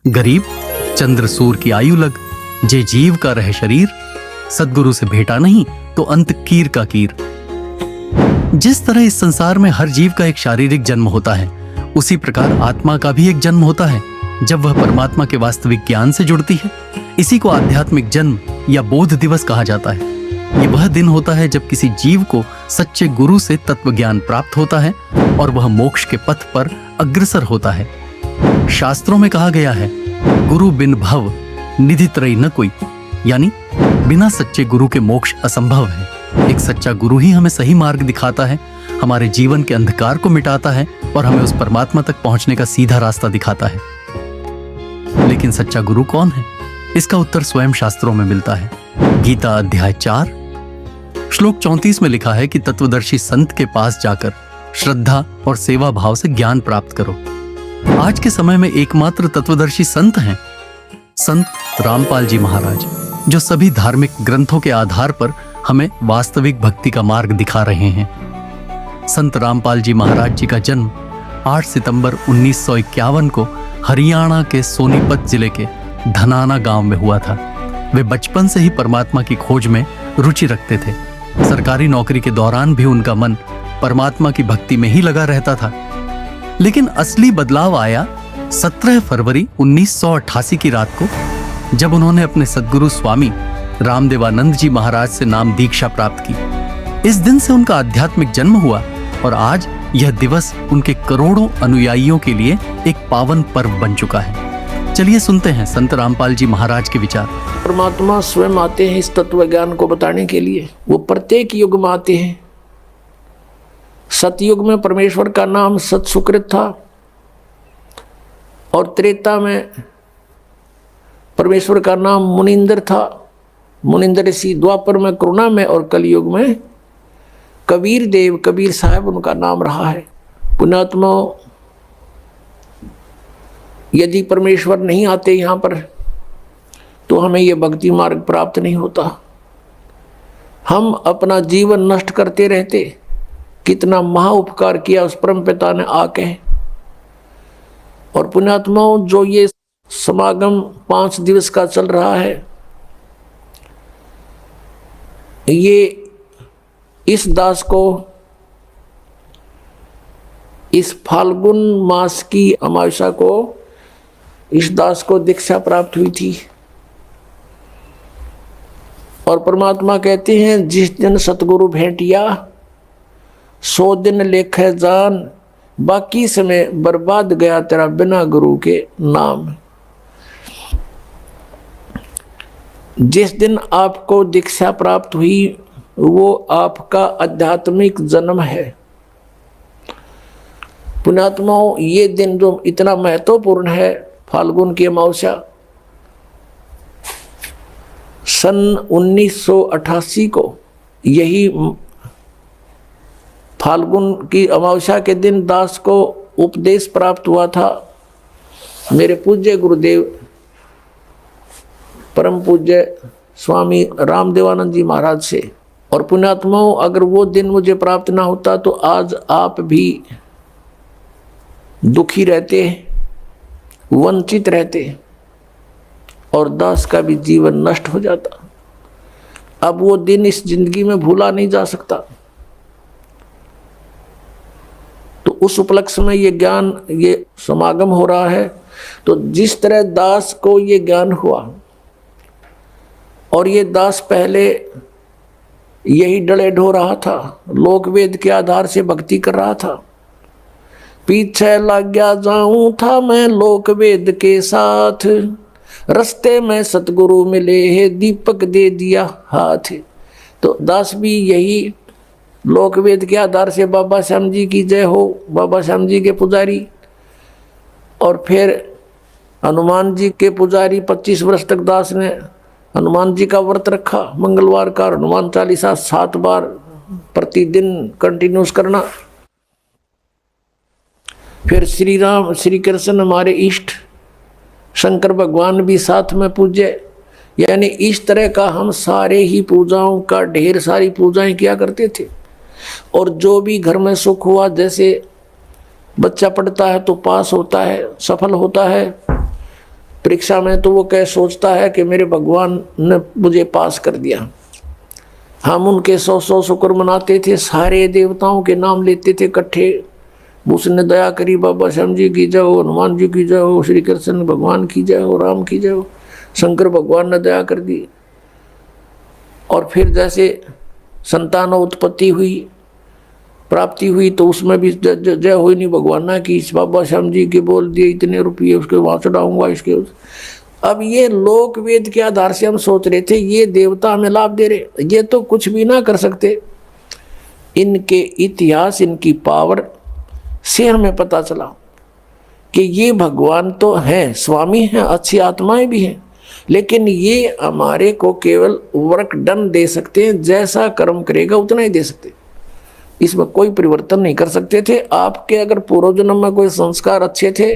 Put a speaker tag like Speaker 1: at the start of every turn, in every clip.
Speaker 1: गरीब चंद्र सूर की आयु लग, जे जीव का रह शरीर, सदगुरु से भेटा नहीं तो अंत कीर का कीर। जिस तरह इस संसार में हर जीव का एक शारीरिक जन्म होता है, उसी प्रकार आत्मा का भी एक जन्म होता है जब वह परमात्मा के वास्तविक ज्ञान से जुड़ती है। इसी को आध्यात्मिक जन्म या बोध दिवस कहा जाता है। ये वह दिन होता है जब किसी जीव को सच्चे गुरु से तत्व ज्ञान प्राप्त होता है और वह मोक्ष के पथ पर अग्रसर होता है। शास्त्रों में कहा गया है, गुरु बिन भव निधि त्रयी न कोई, यानी बिना सच्चे गुरु के मोक्ष असंभव है। एक सच्चा गुरु ही हमें सही मार्ग दिखाता है, हमारे जीवन के अंधकार को मिटाता है और हमें उस परमात्मा तक पहुंचने का सीधा रास्ता दिखाता है। लेकिन सच्चा गुरु कौन है? इसका उत्तर स्वयं शास्त्रों में मिलता है। गीता अध्याय 4 श्लोक 34 में लिखा है कि तत्वदर्शी संत के पास जाकर श्रद्धा और सेवा भाव से ज्ञान प्राप्त करो। आज के समय में एकमात्र तत्वदर्शी संत हैं संत रामपाल जी महाराज, जो सभी धार्मिक ग्रंथों के आधार पर हमें वास्तविक भक्ति का मार्ग दिखा रहे हैं। संत रामपाल जी महाराज जी का जन्म 8 सितंबर 1951 को हरियाणा के सोनीपत जिले के धनाना गांव में हुआ था। वे बचपन से ही परमात्मा की खोज में रुचि रखते थे। सरकारी नौकरी के दौरान भी उनका मन परमात्मा की भक्ति में ही लगा रहता था। लेकिन असली बदलाव आया 17 फरवरी 1988 की रात को, जब उन्होंने अपने सद्गुरु स्वामी रामदेवानंद जी महाराज से नाम दीक्षा प्राप्त की। इस दिन से उनका आध्यात्मिक जन्म हुआ और आज यह दिवस उनके करोड़ों अनुयायियों के लिए एक पावन पर्व बन चुका है। चलिए सुनते हैं संत रामपाल जी महाराज के विचार।
Speaker 2: परमात्मा स्वयं आते हैं इस तत्व ज्ञान को बताने के लिए। वो प्रत्येक युग में आते हैं। सतयुग में परमेश्वर का नाम सत सुकृत था और त्रेता में परमेश्वर का नाम मुनिंदर था, मुनिंदर ऋषि। द्वापर में करुणा में और कलयुग में कबीर देव, कबीर साहब उनका नाम रहा है। पुण्यात्मा, यदि परमेश्वर नहीं आते यहाँ पर तो हमें यह भक्ति मार्ग प्राप्त नहीं होता। हम अपना जीवन नष्ट करते रहते। कितना महा उपकार किया उस परम पिता ने आके। और पुण्यात्माओं, जो ये समागम 5 दिवस का चल रहा है, ये इस दास को इस फाल्गुन मास की अमावस्या को इस दास को दीक्षा प्राप्त हुई थी। और परमात्मा कहते हैं, जिस दिन सतगुरु भेंटिया 100 दिन लेखे जान, बाकी समय बर्बाद गया तेरा बिना गुरु के नाम। जिस दिन आपको दीक्षा प्राप्त हुई वो आपका आध्यात्मिक जन्म है। पुण्यात्माओं, ये दिन जो इतना महत्वपूर्ण है, फाल्गुन की अमावस्या, सन 1988 को यही फाल्गुन की अमावस्या के दिन दास को उपदेश प्राप्त हुआ था मेरे पूज्य गुरुदेव परम पूज्य स्वामी रामदेवानंद जी महाराज से। और पुण्यात्माओं, अगर वो दिन मुझे प्राप्त ना होता तो आज आप भी दुखी रहते, वंचित रहते और दास का भी जीवन नष्ट हो जाता। अब वो दिन इस जिंदगी में भूला नहीं जा सकता। तो उस उपलक्ष्य में ये ज्ञान, ये समागम हो रहा है। तो जिस तरह दास को ये ज्ञान हुआ, और ये दास पहले यही डले ढो रहा था, लोक वेद के आधार से भक्ति कर रहा था। पीछे लग गया जाऊं था मैं लोक वेद के साथ, रस्ते में सतगुरु मिले है दीपक दे दिया हाथ। तो दास भी यही लोक वेद के आधार से बाबा श्याम जी की जय हो, बाबा श्याम जी के पुजारी, और फिर हनुमान जी के पुजारी। 25 वर्ष तक दास ने हनुमान जी का व्रत रखा। मंगलवार का हनुमान चालीसा 7 बार प्रतिदिन कंटिन्यूस करना। फिर श्री राम, श्री कृष्ण हमारे इष्ट, शंकर भगवान भी साथ में पूज्य। यानी इस तरह का हम सारे ही पूजाओं का ढेर सारी पूजाएं किया करते थे। और जो भी घर में सुख हुआ, जैसे बच्चा पढ़ता है तो पास होता है, सफल होता है, परीक्षा में तो वो कह सोचता है कि मेरे भगवान ने मुझे पास कर दिया। हम उनके 100 शुक्र मनाते थे, सारे देवताओं के नाम लेते थे इकट्ठे। उसने दया करी, बाबा श्याम जी की जय हो, हनुमान जी की जय हो, श्री कृष्ण भगवान की जय हो, राम की जय हो, शंकर भगवान ने दया कर दी। और फिर जैसे संतान उत्पत्ति हुई, प्राप्ति हुई, तो उसमें भी जय हो नहीं भगवान ना की, बाबा श्याम जी के बोल दिए इतने रुपये उसके वहाँ चढ़ाऊंगा इसके। अब ये लोक वेद के आधार से हम सोच रहे थे ये देवता हमें लाभ दे रहे, ये तो कुछ भी ना कर सकते। इनके इतिहास, इनकी पावर से हमें पता चला कि ये भगवान तो हैं, स्वामी हैं, अच्छी आत्माएं भी हैं, लेकिन ये हमारे को केवल वर्क डन दे सकते हैं, जैसा कर्म करेगा उतना ही दे सकते, इसमें कोई परिवर्तन नहीं कर सकते थे। आपके अगर पूर्व जन्म में कोई संस्कार अच्छे थे,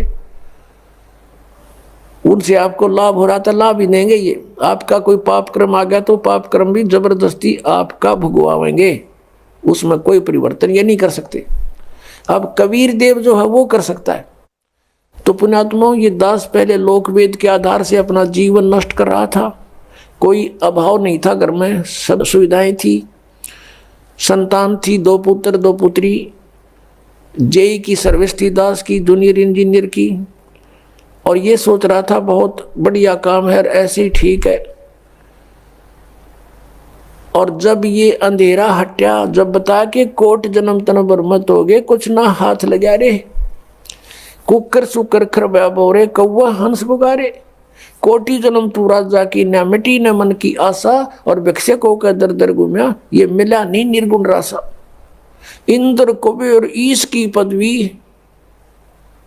Speaker 2: उनसे आपको लाभ हो रहा था, लाभ ही देंगे। ये आपका कोई पाप कर्म आ गया तो पाप कर्म भी जबरदस्ती आपका भुगवाएंगे, उसमें कोई परिवर्तन ये नहीं कर सकते। अब कबीर देव जो है वो कर सकता है। तो पुण्यात्माओं, ये दास पहले लोक वेद के आधार से अपना जीवन नष्ट कर रहा था, कोई अभाव नहीं था, घर में सब सुविधाएं थी, संतान थी, 2 पुत्र 2 पुत्री, जेई की सर्विस थी दास की, जूनियर इंजीनियर की, और ये सोच रहा था बहुत बढ़िया काम है, ऐसे ही ठीक है। और जब ये अंधेरा हटा, जब बता के कोट जन्म तन बरमत हो गए, कुछ ना हाथ लगा रे, कुकर सुकर खरबा बोरे, कौवा हंस पुकारे, कोटि जन्म तू राजा की, न मिटी न मन की आशा, और भिक्षक होकर दर दर घूमया, ये मिला नहीं निर्गुण रासा। इंद्र कुबेर ईश की पदवी,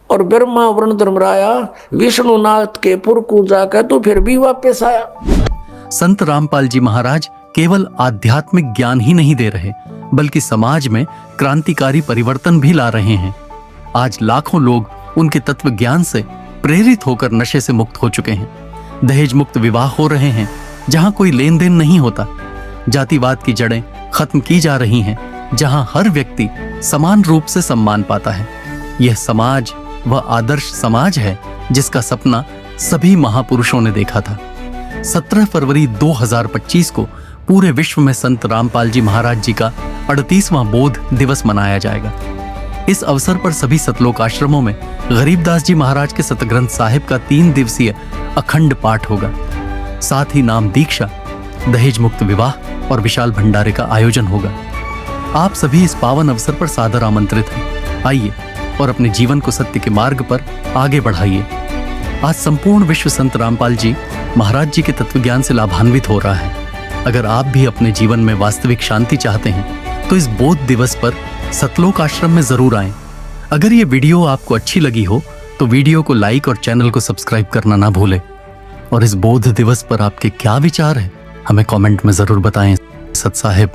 Speaker 2: और ब्रह्मा वरुण धर्मराया, विष्णुनाथ के पुर को जाकर तो फिर भी वापस आया।
Speaker 1: संत रामपाल जी महाराज केवल आध्यात्मिक ज्ञान ही नहीं दे रहे, बल्कि समाज में क्रांतिकारी परिवर्तन भी ला रहे हैं। आज लाखों लोग उनके तत्व ज्ञान से प्रेरित होकर नशे से मुक्त हो चुके हैं। दहेज मुक्त विवाह हो रहे हैं, जहां कोई लेन देन नहीं होता। जातिवाद की जड़ें खत्म की जा रही हैं, जहां हर व्यक्ति समान रूप से सम्मान पाता है। यह समाज वह आदर्श समाज है जिसका सपना सभी महापुरुषों ने देखा था। 17 फरवरी 2025 को पूरे विश्व में संत रामपाल जी महाराज जी का 38वां बोध दिवस मनाया जाएगा। इस अवसर पर सभी सतलोक आश्रमों में गरीबदास जी महाराज के सतग्रंथ साहिब का 3 दिवसीय अखंड पाठ होगा। साथ ही नाम दीक्षा, दहेज मुक्त विवाह और विशाल भंडारे का आयोजन होगा। आप सभी इस पावन अवसर पर सादर आमंत्रित हैं। आइए और अपने जीवन को सत्य के मार्ग पर आगे बढ़ाइए। आज संपूर्ण विश्व संत रामपाल जी महाराज जी के तत्वज्ञान से लाभान्वित हो रहा है। अगर आप भी अपने जीवन में वास्तविक शांति चाहते हैं तो इस बोध दिवस पर सतलोक आश्रम में जरूर आएं। अगर ये वीडियो आपको अच्छी लगी हो तो वीडियो को लाइक और चैनल को सब्सक्राइब करना ना भूलें। और इस बोध दिवस पर आपके क्या विचार हैं, हमें कमेंट में जरूर बताएं। सत साहिब।